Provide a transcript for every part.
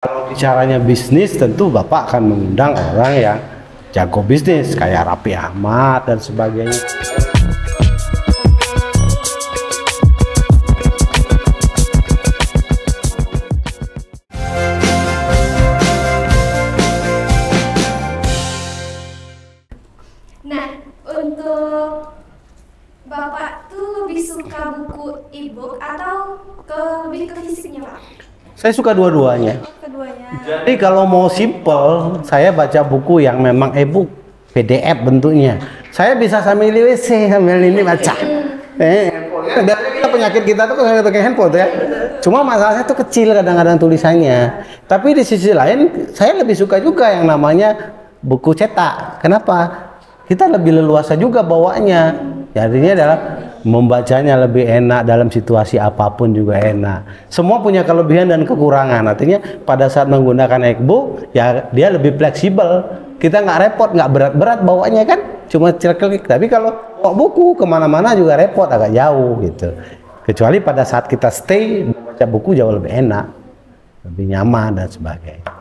Kalau bicaranya bisnis, tentu Bapak akan mengundang orang yang jago bisnis kayak Raffi Ahmad dan sebagainya. Nah, untuk Bapak tuh lebih suka buku e-book atau lebih ke fisiknya, Pak? Saya suka dua-duanya. Keduanya. Jadi kalau mau simple, saya baca buku yang memang e-book, PDF bentuknya. Saya bisa sambil di WC, sambil ini baca. Kita penyakit kita tuh kan pakai handphone ya. Cuma masalahnya tuh kecil kadang-kadang tulisannya. Tapi di sisi lain, saya lebih suka juga yang namanya buku cetak. Kenapa? Kita lebih leluasa juga bawanya. Jadinya adalah membacanya lebih enak, dalam situasi apapun juga enak. Semua punya kelebihan dan kekurangan. Artinya pada saat menggunakan e-book ya dia lebih fleksibel. Kita nggak repot, nggak berat-berat bawanya kan, cuma klik. Tapi kalau bawa buku kemana-mana juga repot, agak jauh gitu. Kecuali pada saat kita stay membaca buku jauh lebih enak, lebih nyaman dan sebagainya.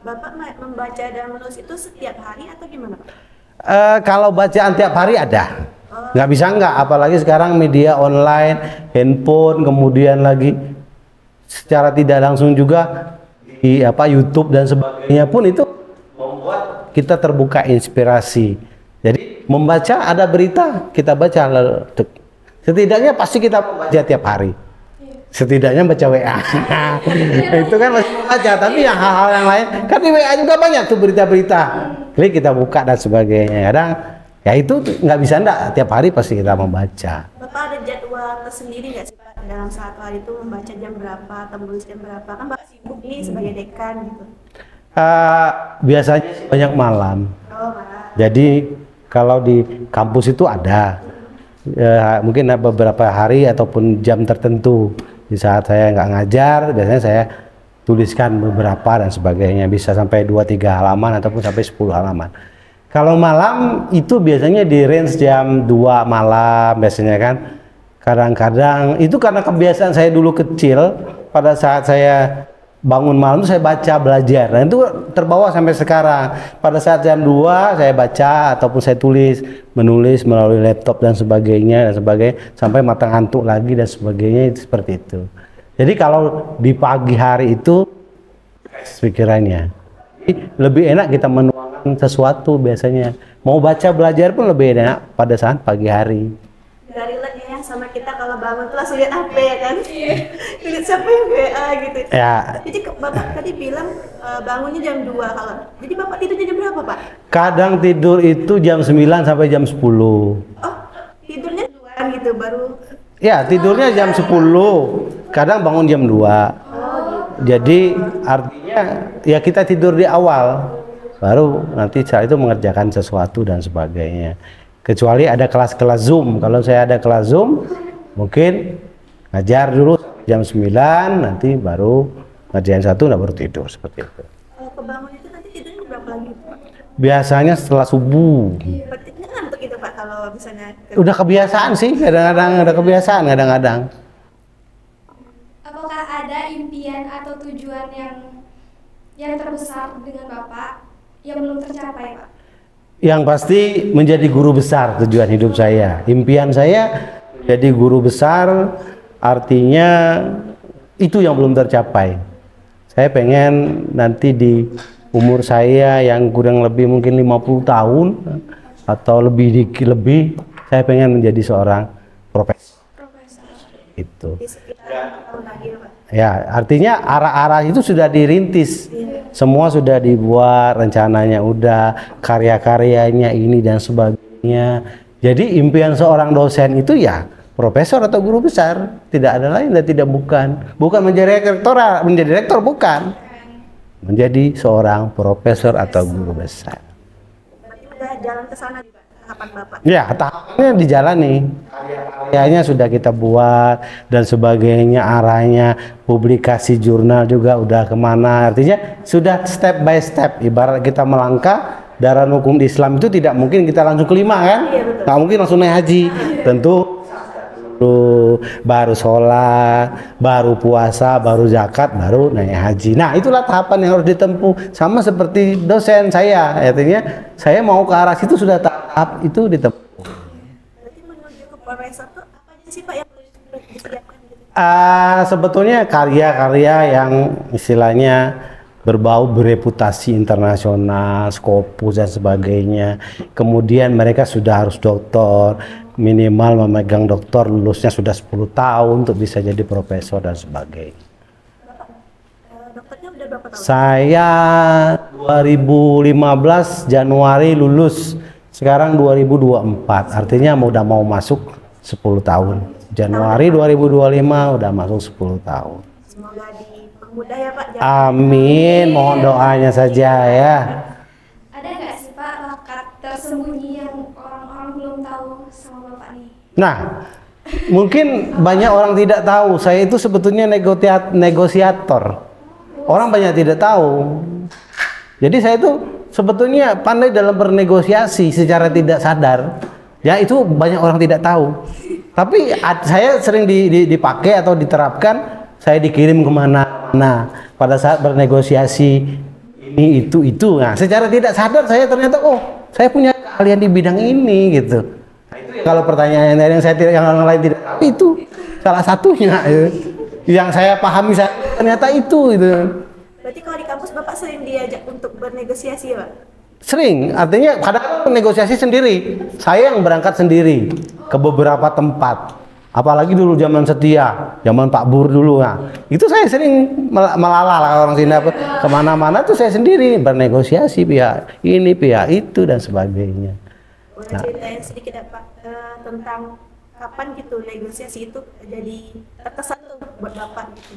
Bapak membaca dan menulis itu setiap hari atau gimana, Pak? Kalau bacaan tiap hari ada. Nggak bisa nggak, apalagi sekarang media online, handphone, kemudian lagi secara tidak langsung juga di YouTube dan sebagainya pun itu membuat kita terbuka inspirasi. Jadi membaca, ada berita kita baca, setidaknya pasti kita membaca tiap hari. Setidaknya baca WA. Itu kan masih membaca, tapi yang hal-hal yang lain kan di WA juga banyak tuh berita-berita. Klik kita buka dan sebagainya. Kadang ya itu nggak bisa enggak, tiap hari pasti kita membaca. Bapak ada jadwal tersendiri nggak sih, Pak, dalam satu hari itu membaca jam berapa atau menulis jam berapa? Kan Bapak sibuk nih sebagai dekan gitu. Biasanya banyak malam. Oh, malah. Jadi kalau di kampus itu ada mungkin beberapa hari ataupun jam tertentu di saat saya nggak ngajar, biasanya saya tuliskan beberapa dan sebagainya, bisa sampai 2-3 halaman ataupun sampai 10 halaman. Kalau malam itu biasanya di range jam 2 malam biasanya kan. Kadang-kadang itu karena kebiasaan saya dulu kecil, pada saat saya bangun malam itu saya baca, belajar. Nah itu terbawa sampai sekarang. Pada saat jam 2 saya baca ataupun saya menulis melalui laptop dan sebagainya sampai mata ngantuk lagi dan sebagainya, itu seperti itu. Jadi kalau di pagi hari itu pikirannya lebih enak kita menuangkan sesuatu biasanya. Mau baca belajar pun lebih enak pada saat pagi hari. Gak relate ya sama kita kalau bangun tuh langsung lihat HP ya kan? Lihat siapa yang WA gitu. Ya. Jadi Bapak tadi bilang bangunnya jam 2 kalau. Jadi Bapak tidurnya jam berapa, Pak? Kadang tidur itu jam 9 sampai jam 10. Oh, tidurnya 2-an gitu baru. Ya, tidurnya jam 10. Kadang bangun jam 2. Jadi artinya ya kita tidur di awal, baru nanti saat itu mengerjakan sesuatu dan sebagainya. Kecuali ada kelas-kelas Zoom. Kalau saya ada kelas Zoom, mungkin ngajar dulu jam 9, nanti baru ngerjain satu, baru tidur, seperti itu. Kalau kebangun itu nanti tidurnya berapa lagi, Pak? Biasanya setelah subuh. Berarti ngantuk itu, Pak, kalau misalnya Udah kebiasaan sih, kadang-kadang ada kebiasaan kadang-kadang. Apakah ada impian atau tujuan yang terbesar dengan Bapak yang belum tercapai, Pak? Yang pasti menjadi guru besar tujuan hidup saya. Impian saya jadi guru besar, artinya itu yang belum tercapai. Saya pengen nanti di umur saya yang kurang lebih mungkin 50 tahun atau lebih, saya pengen menjadi seorang profesor. Itu. Ya, artinya arah-arah itu sudah dirintis. Semua sudah dibuat, rencananya udah, karya-karyanya ini dan sebagainya. Jadi impian seorang dosen itu ya profesor atau guru besar, tidak ada lain dan tidak bukan menjadi rektor bukan. Menjadi seorang profesor atau guru besar. berarti udah jalan ke sana juga tahapan Bapak. Ya, tahapannya dijalani. Karyanya sudah kita buat dan sebagainya, arahnya, publikasi jurnal juga udah kemana. Artinya sudah step by step. Ibarat kita melangkah, dalam hukum Islam itu tidak mungkin kita langsung kelima kan? Iya, betul. Nggak mungkin langsung naik haji. Tentu dulu, baru sholat, baru puasa, baru zakat, baru naik haji. Nah, itulah tahapan yang harus ditempuh. Sama seperti dosen saya, artinya saya mau ke arah situ sudah tahap itu ditempuh. Berarti menuju ke profesor tuh apa aja sih Pak yang perlu disiapkan gitu? Sebetulnya karya-karya yang istilahnya berbau bereputasi internasional, Scopus dan sebagainya. Kemudian mereka sudah harus doktor, minimal memegang doktor, lulusnya sudah 10 tahun untuk bisa jadi profesor dan sebagainya. Dokternya udah berapa tahun? Saya 2015 Januari lulus, sekarang 2024, artinya udah mau masuk 10 tahun. Januari 2025 udah masuk 10 tahun. Semoga dipermudah ya Pak. Amin, mohon doanya saja ya. Ada nggak sih Pak bakat tersembunyi yang orang-orang belum tahu sama Bapak nih? Nah, mungkin banyak orang tidak tahu, saya itu sebetulnya negosiator. Orang banyak tidak tahu. Jadi saya itu sebetulnya pandai dalam bernegosiasi secara tidak sadar. Ya, itu banyak orang tidak tahu. Tapi saya sering dipakai atau diterapkan, saya dikirim kemana-mana pada saat bernegosiasi ini itu. Nah, secara tidak sadar saya ternyata saya punya keahlian di bidang ini gitu. Nah, itu kalau pertanyaan yang saya tidak, yang orang lain tidak tahu, itu salah satunya yang saya pahami ternyata itu gitu. Berarti kalau di kampus Bapak sering diajak untuk bernegosiasi ya Pak? Sering, artinya kadang-kadang negosiasi sendiri. Saya yang berangkat sendiri ke beberapa tempat. Apalagi dulu zaman Setia, zaman Pak Bur dulu. Nah, itu saya sering melala lah orang sini kemana-mana tuh saya sendiri bernegosiasi pihak ini, pihak itu dan sebagainya. Boleh ceritain sedikit ya Pak tentang kapan gitu negosiasi itu jadi terkesan tuh buat Bapak gitu?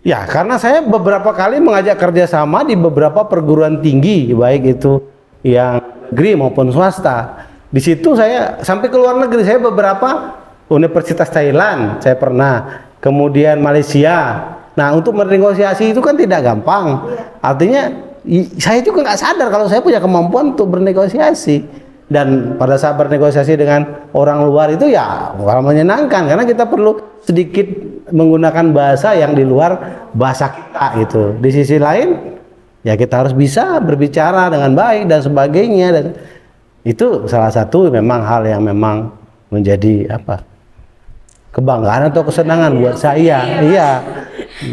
Ya, karena saya beberapa kali mengajak kerjasama di beberapa perguruan tinggi, baik itu yang negeri maupun swasta. Di situ saya sampai ke luar negeri, saya beberapa Universitas Thailand saya pernah, kemudian Malaysia. Nah, untuk bernegosiasi itu kan tidak gampang. Artinya saya juga nggak sadar kalau saya punya kemampuan untuk bernegosiasi. Dan pada saat bernegosiasi dengan orang luar itu ya menyenangkan, karena kita perlu sedikit menggunakan bahasa yang di luar bahasa kita gitu. Di sisi lain ya kita harus bisa berbicara dengan baik dan sebagainya, dan itu salah satu memang hal yang memang menjadi kebanggaan atau kesenangan buat saya. Iya,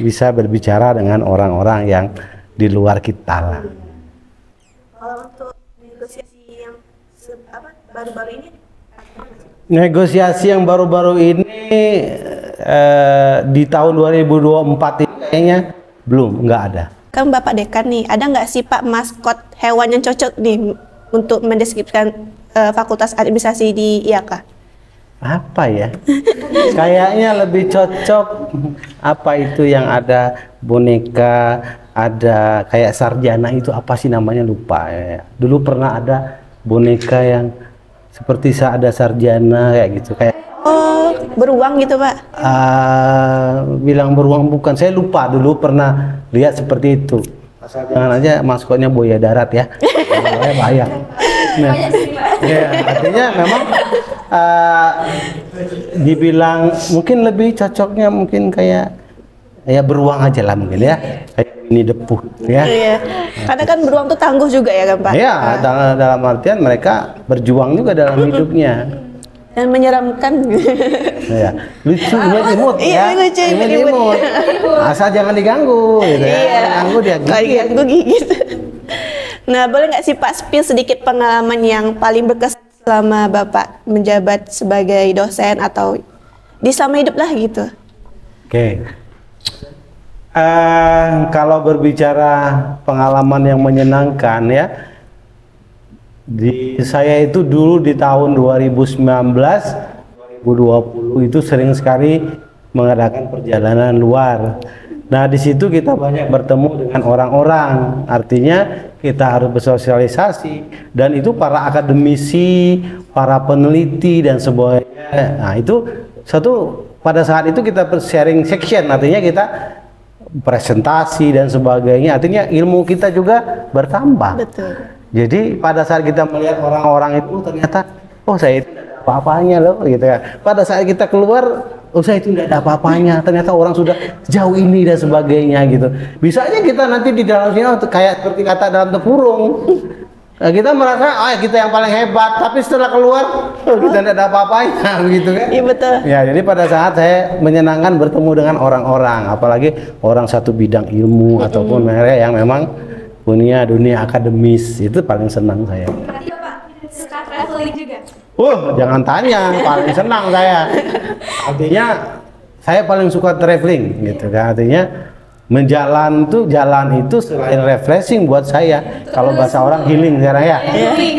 bisa berbicara dengan orang-orang yang di luar kita lah. Kalau untuk negosiasi yang baru-baru ini, negosiasi yang baru-baru ini di tahun 2024 ini kayaknya nggak ada. kan Bapak Dekan nih, ada nggak sih Pak maskot hewan yang cocok nih untuk mendeskripsikan Fakultas Administrasi di IAK? Apa ya? Kayaknya lebih cocok apa itu yang ada boneka, ada kayak sarjana, itu apa sih namanya, lupa ya. Dulu pernah ada boneka yang seperti ada sarjana kayak gitu, kayak beruang gitu Pak? Bilang beruang bukan, saya lupa, dulu pernah lihat seperti itu. Asal jangan aja maskotnya buaya darat ya. Bahaya. Nah, ya, artinya memang dibilang mungkin lebih cocoknya mungkin kayak ya beruang aja lah mungkin ya, kayak ini depuh ya. Iya. Karena kan beruang tuh tangguh juga ya kan Pak? Iya, dalam artian mereka berjuang juga dalam hidupnya. Dan menyeramkan. Ya, lucu, imut iya, ya. Lucu, imut. Asal jangan diganggu gitu ya. Iya. Diganggu dia gigit. Diganggu gigit. Nah, boleh nggak sih Pak spill sedikit pengalaman yang paling berkesan selama Bapak menjabat sebagai dosen atau di selama hidup lah gitu? Oke. Kalau berbicara pengalaman yang menyenangkan ya, saya itu dulu di tahun 2019, 2020 itu sering sekali mengadakan perjalanan luar. Nah, di situ kita banyak bertemu dengan orang-orang, artinya kita harus bersosialisasi, dan itu para akademisi, para peneliti dan sebagainya. Nah, itu pada saat itu kita sharing section, artinya kita presentasi dan sebagainya, artinya ilmu kita juga bertambah. Betul. Jadi pada saat kita melihat orang-orang itu ternyata, oh saya itu apa-apanya loh gitu ya. Pada saat kita keluar oh saya itu nggak ada apa-apanya, ternyata orang sudah jauh ini dan sebagainya gitu. Bisa aja kita nanti di dalam sini kayak seperti kata dalam terkurung. Nah, kita merasa kita yang paling hebat, tapi setelah keluar kita tidak ada apa-apanya begitu kan? Iya betul. Ya, jadi pada saat saya menyenangkan bertemu dengan orang-orang, apalagi orang satu bidang ilmu ataupun mereka yang memang punya dunia akademis, itu paling senang saya. Berarti Bapak suka traveling juga? Jangan tanya, paling senang saya. Artinya saya paling suka traveling gitu kan. Artinya jalan itu selain refreshing buat saya, kalau bahasa orang healing sekarang ya.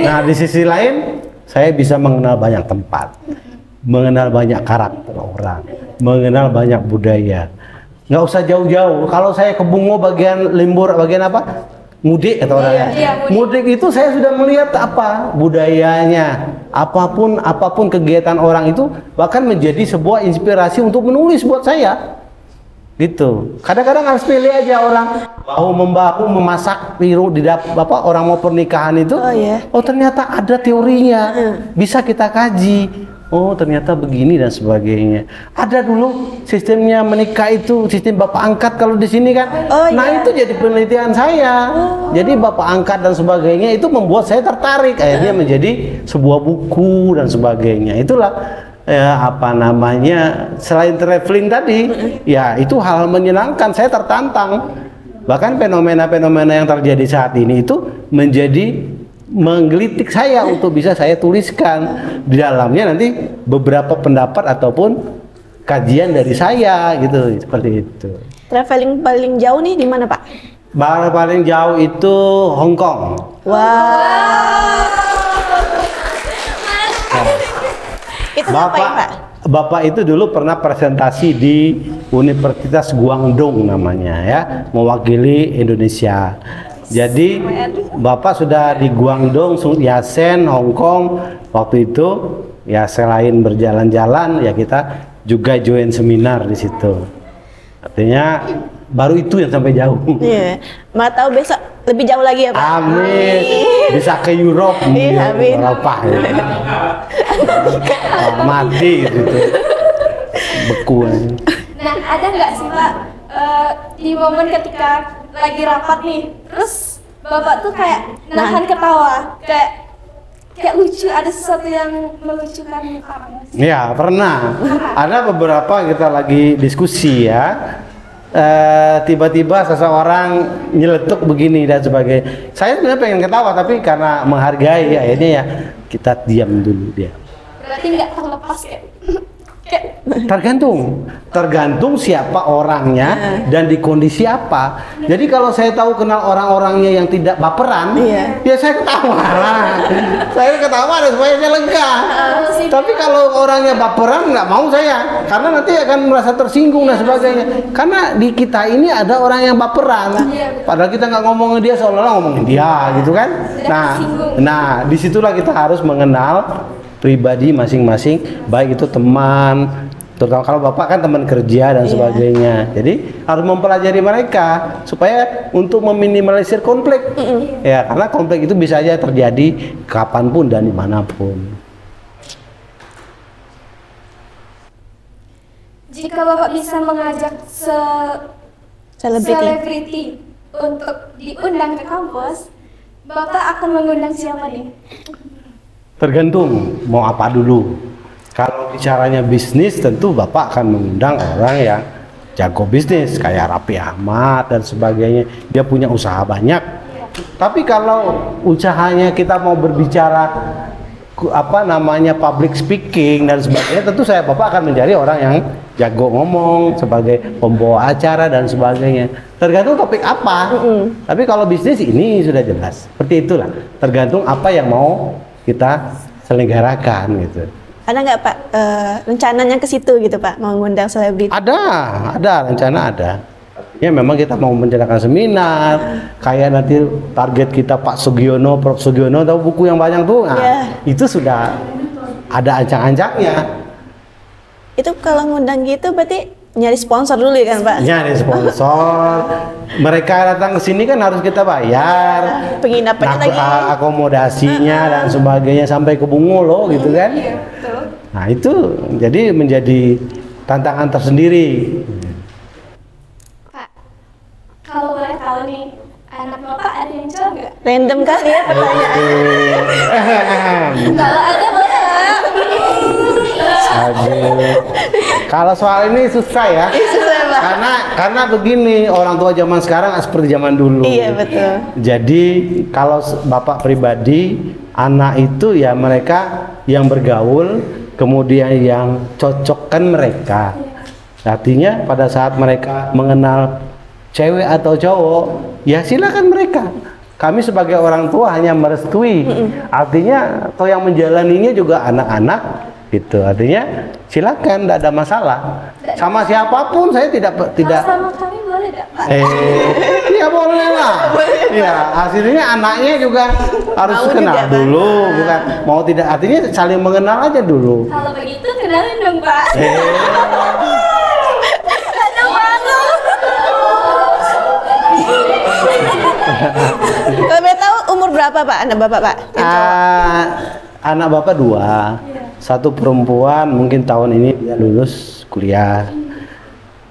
Nah, di sisi lain saya bisa mengenal banyak tempat, mengenal banyak karakter orang, mengenal banyak budaya. Nggak usah jauh-jauh. Kalau saya ke Bungo bagian Limbur, bagian apa? Mudik atau orang ya. Mudik itu saya sudah melihat apa budayanya, apapun kegiatan orang itu bahkan menjadi sebuah inspirasi untuk menulis buat saya. Gitu. Kadang-kadang harus pilih aja orang bahu membahu memasak di orang mau pernikahan itu. Oh ternyata ada teorinya, bisa kita kaji. Oh ternyata begini dan sebagainya. Ada dulu sistemnya menikah itu sistem bapak angkat kalau di sini kan. Itu jadi penelitian saya. Jadi bapak angkat dan sebagainya itu membuat saya tertarik. Akhirnya menjadi sebuah buku dan sebagainya. Itulah selain traveling tadi, ya itu hal menyenangkan, saya tertantang. Bahkan fenomena-fenomena yang terjadi saat ini itu menggelitik saya untuk bisa saya tuliskan. Di dalamnya nanti beberapa pendapat ataupun kajian dari saya gitu, seperti itu. Traveling paling jauh nih di mana, Pak? Paling jauh itu Hong Kong. Itu apa ya, Pak? Bapak itu dulu pernah presentasi di Universitas Guangdong namanya ya, mewakili Indonesia. Jadi Bapak sudah di Guangdong, Yasen, Hong Kong. Waktu itu ya selain berjalan-jalan ya kita juga join seminar di situ. Artinya baru itu yang sampai jauh. Iya. Mau tahu besok lebih jauh lagi ya, Pak? Amin. Bisa ke Europe, Eropa ya. Mati gitu. Beku. Nah, ada nggak sih Pak di momen ketika lagi rapat nih, terus Bapak tuh kayak nahan ketawa, kayak lucu, ada sesuatu yang melucukan Bapak? Ya, pernah. Ada beberapa kita lagi diskusi ya. Tiba-tiba seseorang nyeletuk begini dan sebagainya. Saya sebenarnya pengen ketawa tapi karena menghargai akhirnya ya kita diam dulu dia. Berarti nggak terlepas kayak tergantung siapa orangnya dan di kondisi apa. Jadi kalau saya tahu kenal orang-orangnya yang tidak baperan, ya saya ketawa. Saya ketawa dan supaya dia lega. Tapi kalau orangnya baperan nggak mau saya, karena nanti akan merasa tersinggung dan sebagainya. Karena di kita ini ada orang yang baperan, padahal kita nggak ngomongin dia seolah-olah ngomongin dia, gitu kan? Nah, disitulah kita harus mengenal pribadi masing-masing, baik itu teman, terutama kalau Bapak kan teman kerja dan sebagainya. Jadi harus mempelajari mereka supaya untuk meminimalisir konflik. Ya, karena konflik itu bisa aja terjadi kapanpun dan dimanapun. Jika Bapak bisa mengajak selebriti untuk diundang ke kampus, Bapak akan mengundang siapa nih? Tergantung mau apa dulu. Kalau bicaranya bisnis, tentu Bapak akan mengundang orang yang jago bisnis kayak Raffi Ahmad dan sebagainya. Dia punya usaha banyak. Tapi kalau usahanya kita mau berbicara public speaking dan sebagainya, tentu Bapak akan mencari orang yang jago ngomong sebagai pembawa acara dan sebagainya. Tergantung topik apa. Tapi kalau bisnis ini sudah jelas. Seperti itulah. Tergantung apa yang mau kita selenggarakan gitu. Ada nggak Pak rencananya ke situ gitu Pak, mau ngundang selebriti? Ada rencana ada. Ya memang kita mau mencanakan seminar, kayak nanti target kita Pak Sugiono, Prof Sugiono, tahu buku yang banyak tuh, itu sudah ada ancang-ancangnya. Itu kalau ngundang gitu berarti nyari sponsor dulu ya kan Pak? Nyari sponsor, mereka datang ke sini kan harus kita bayar, penginapannya lagi, akomodasinya dan sebagainya sampai ke Bungo loh gitu kan. Nah itu jadi menjadi tantangan tersendiri. Pak, kalau boleh tahu nih, anak bapak ada yang cowok nggak? Random kali ya pertanyaan. Kalau ada boleh lah. Aduh. Kalau soal ini susah ya. Susah, Pak. Karena begini, orang tua zaman sekarang nggak seperti zaman dulu. Iya, betul. Jadi kalau bapak pribadi, anak itu ya mereka yang bergaul, kemudian yang cocokkan mereka. Artinya pada saat mereka mengenal cewek atau cowok, ya silakan mereka. Kami sebagai orang tua hanya merestui. Artinya atau yang menjalaninya juga anak-anak gitu. Artinya silakan, tidak ada masalah. Sama siapapun saya tidak. Kalau sama kami boleh nggak, Pak? Ya boleh lah. Ya hasilnya anaknya juga harus Mau kenal juga, Pak. dulu, bukan mau tidak. Artinya saling mengenal aja dulu. Kalau begitu kenalin dong, Pak. Aduh, malu. Kalau boleh tahu umur berapa Pak anak Bapak Pak? Yang cowok? Anak bapak 2, satu perempuan mungkin tahun ini dia lulus kuliah.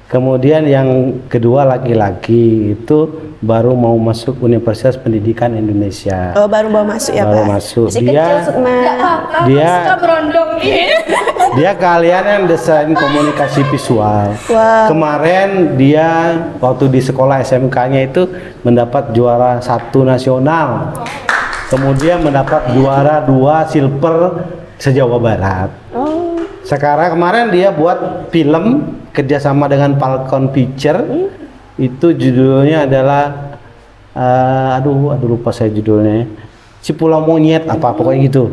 Kemudian yang kedua laki-laki itu baru mau masuk Universitas Pendidikan Indonesia. Oh, baru mau masuk ya Baru Pak? masuk. Masih Dia- kecil Sukma. Nggak apa-apa, Dia- suka berondong nih. Dia kalian yang desain komunikasi visual. Wow. Kemarin dia waktu di sekolah SMK-nya itu mendapat juara 1 nasional. Kemudian mendapat juara 2 silver se-Jawa Barat. Oh, Sekarang kemarin dia buat film kerjasama dengan Falcon Picture. Itu judulnya adalah aduh lupa saya judulnya. Si Pulau Monyet apa pokoknya gitu.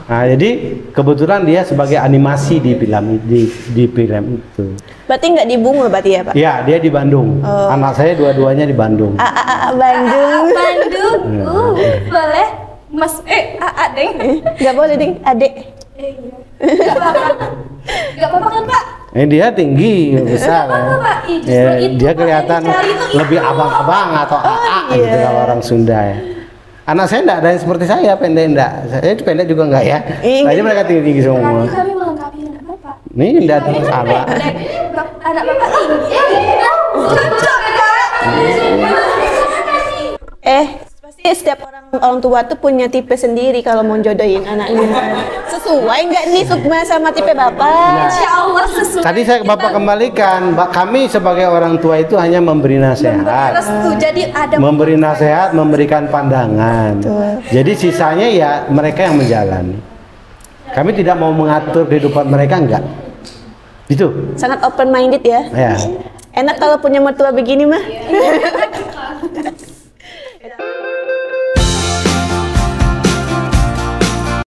Nah, jadi kebetulan dia sebagai animasi di film itu. berarti nggak di Bungo berarti ya Pak? Iya, dia di Bandung. Oh. Anak saya dua-duanya di Bandung. Bandung. Bandung. Boleh? Mas, Deng. Nggak boleh ding, adek. Nggak apa-apa. Nggak apa-apa kan, Pak? Dia tinggi besar. Nggak apa-apa, Pak. Ih, justru Ya, itu, dia Pak, kelihatan yang dicari tuh lebih itu. abang-abang atau AA gitu iya. kalau orang Sunda ya. Anak saya enggak ada yang seperti saya, pendek enggak. Saya pendek juga enggak ya. Tadi mereka tinggi-tinggi semua. Nanti kami melengkapi anak Bapak. Nih enggak ada masalah. Anak Bapak tinggi. Cocok, Pak. Pasti setiap orang tua tuh punya tipe sendiri kalau mau jodohin anaknya. Sesuai nggak nih Sukma sama tipe Bapak? Insya Allah sesuai. Tadi saya Bapak kembalikan, kami sebagai orang tua itu hanya memberi nasihat. Restu. Jadi ada Memberi nasihat, memberikan pandangan. Jadi sisanya ya mereka yang menjalani. Kami tidak mau mengatur kehidupan mereka, enggak. Itu. Sangat open minded ya. Ya. Enak kalau punya mertua begini mah.